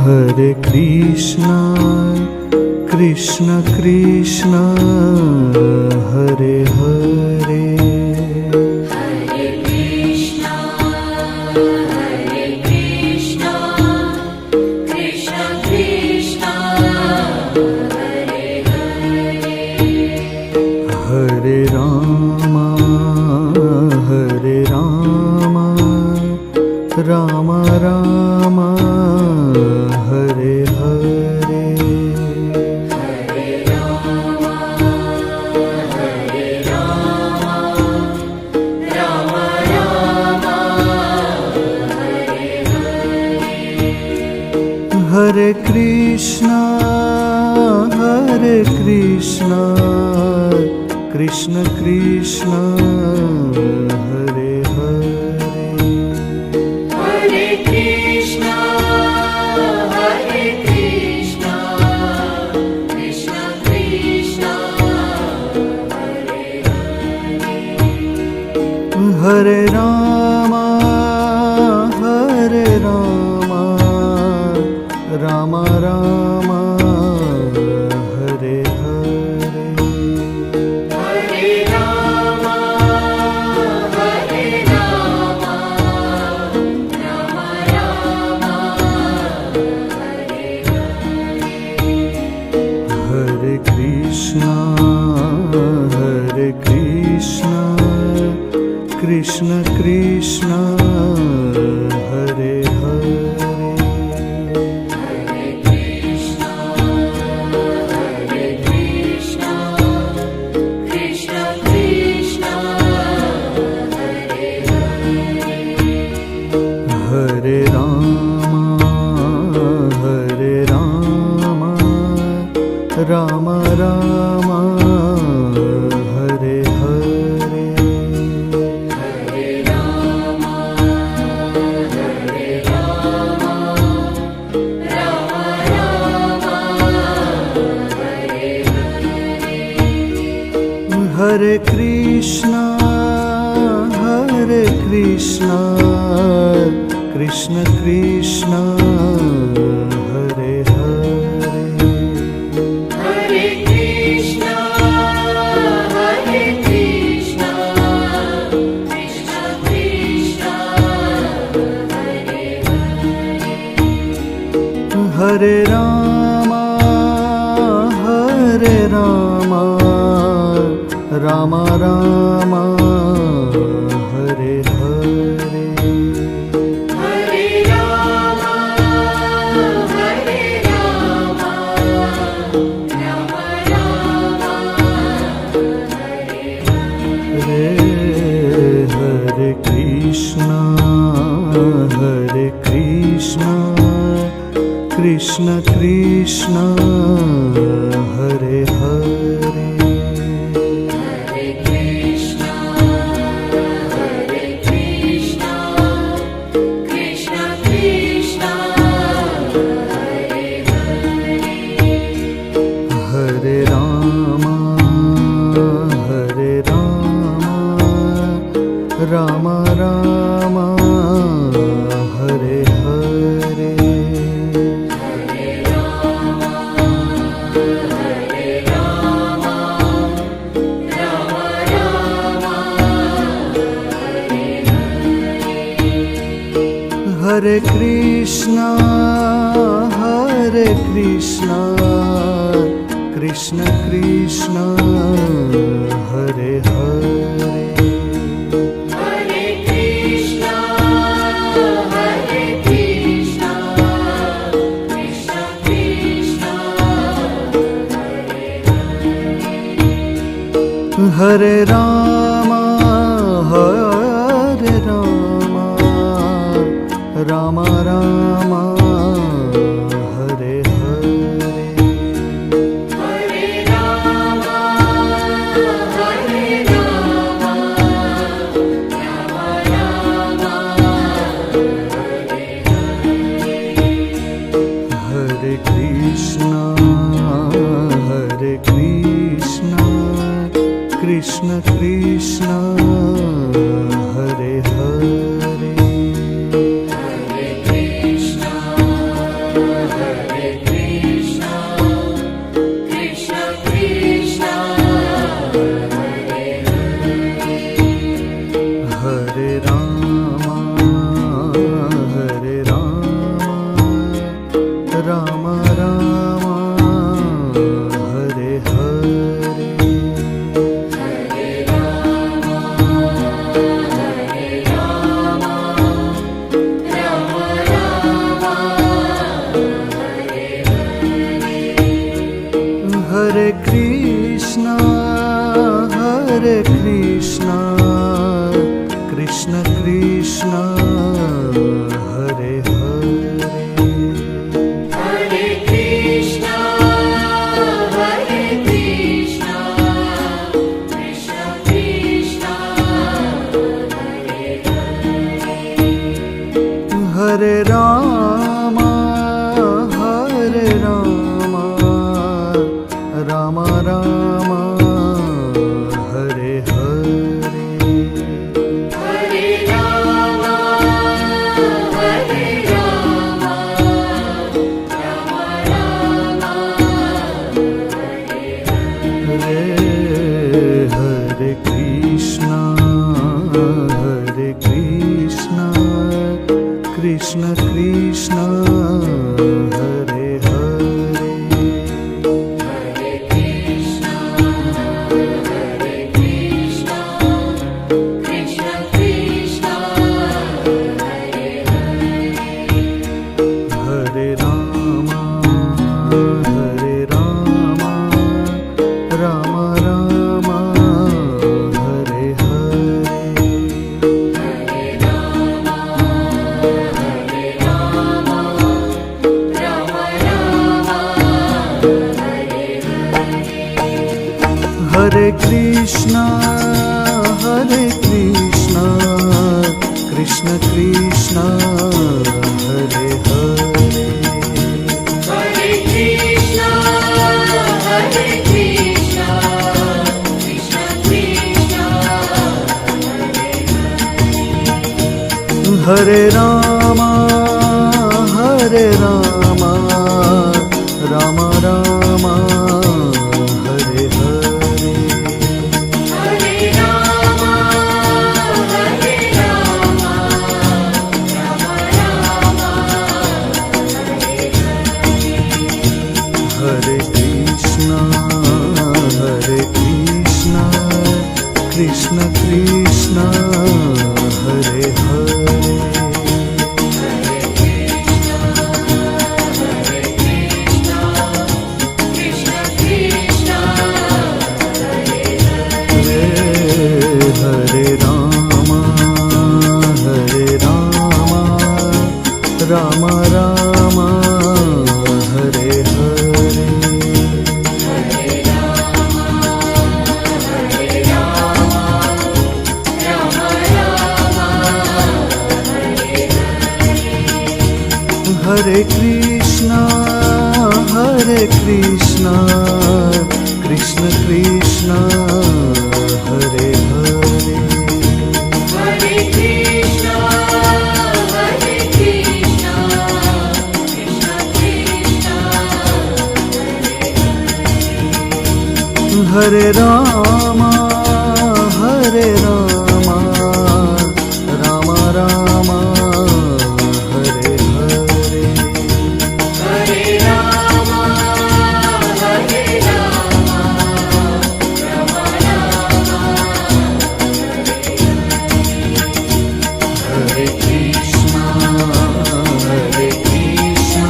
Hare Krishna, Krishna Krishna, Hare Hare, Hare Krishna, Hare Krishna, Krishna Krishna, Hare Hare, Hare Rama, Hare Rama, Rama Rama, Hare Hare, Hare Rama, Hare Rama, Rama Rama, Hare Hare, Hare Krishna, Hare Krishna, Krishna Krishna, Hare Hare, Hare Krishna, Hare Krishna, Krishna Krishna, Hare Hare, Hare Rama, Hare Rama, Rama Rama, Hare Hare, Hare Rama, Hare Rama, Rama Rama, Hare Hare, Hare Krishna, Hare Krishna, Krishna Krishna, Hare Hare, Hare Krishna, Hare Krishna, Krishna Krishna, Hare Hare, Hare Rama, Hare Rama, Rama Rama, Hare Hare, Hare Rama, Hare Rama, Rama Rama, Hare Hare, Hare Krishna, Hare Krishna, Krishna Krishna, Hare Hare, Hare Krishna, Hare Krishna, Krishna Krishna, Hare Hare, Hare Rama, Hare Rama, Rama Rama, Hare Hare, Hare Rama, Hare Rama, Rama Rama, Hare Hare, Hare Krishna, Hare Krishna, Krishna Krishna, Hare Hare, Hare Krishna, Hare Krishna, Krishna Krishna, Hare Hare, Hare Rama, Hare Rama, Rama Rama, Hare Hare, Hare Rama, Hare Rama, Rama Rama, Hare Hare, Hare Krishna, Hare Krishna, Krishna Krishna, Hare Hare, Hare Krishna, Hare Krishna, Krishna Krishna, Hare Hare, Hare Rama, Hare Rama, Rama Rama, Hare Hare, Hare Rama, Hare Rama, Rama Rama, Hare Hare, Hare Krishna, Hare Krishna, Krishna Krishna, Hare Hare, Hare Krishna Krishna Krishna Hare Hare Hare Krishna, Hare Krishna, Krishna Krishna, Hare Hare. Hare Ram Ram Ram Hare Hare Hare Rama, Hare Rama, Rama Rama, Hare Hare. Hare Krishna Krishna Krishna Hare Hare Hare Krishna, Hare Krishna, Krishna Krishna, Hare Hare. Hare Ram Ram Ram Hare Hare Hare Rama, Hare Rama, Rama Rama, Hare Hare. Hare Krishna Krishna Krishna Hare Hare Hare Krishna, Hare Krishna, Krishna Krishna, Hare Hare. Hare Ram Ram Ram Hare Hare Hare Rama, Hare Rama, Rama Rama, Hare Hare. Hare Krishna Krishna Krishna Hare Hare Hare Krishna, Hare Krishna, Krishna Krishna, Hare Hare. Hare Ram Ram Ram Hare Hare Hare Rama, Hare Rama, Rama Rama, Hare Hare. Hare Krishna Krishna Krishna Hare Hare Hare Krishna, Hare Krishna, Krishna Krishna, Hare Hare. Hare Ram Ram Ram Hare Hare Hare Rama, Hare Rama, Rama Rama, Hare Krishna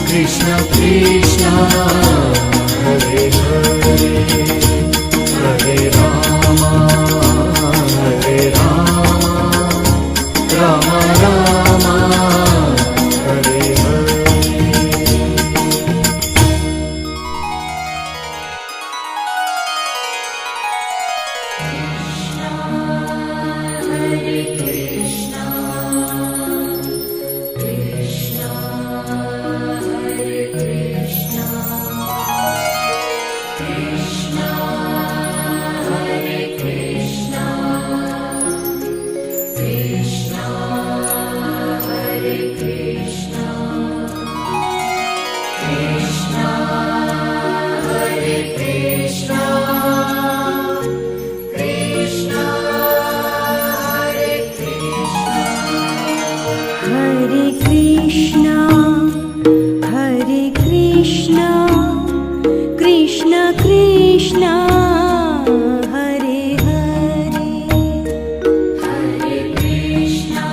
Krishna Krishna Hare Hare Hare Ram Ram Ram Hare Hare Hare Krishna, Krishna Hare Krishna, Krishna Hare Krishna, Krishna Hare Krishna, Krishna Hare Krishna, Krishna Hare Krishna. Hare Krishna, Hare Krishna, Krishna Krishna, Hare Hare. Hare Krishna,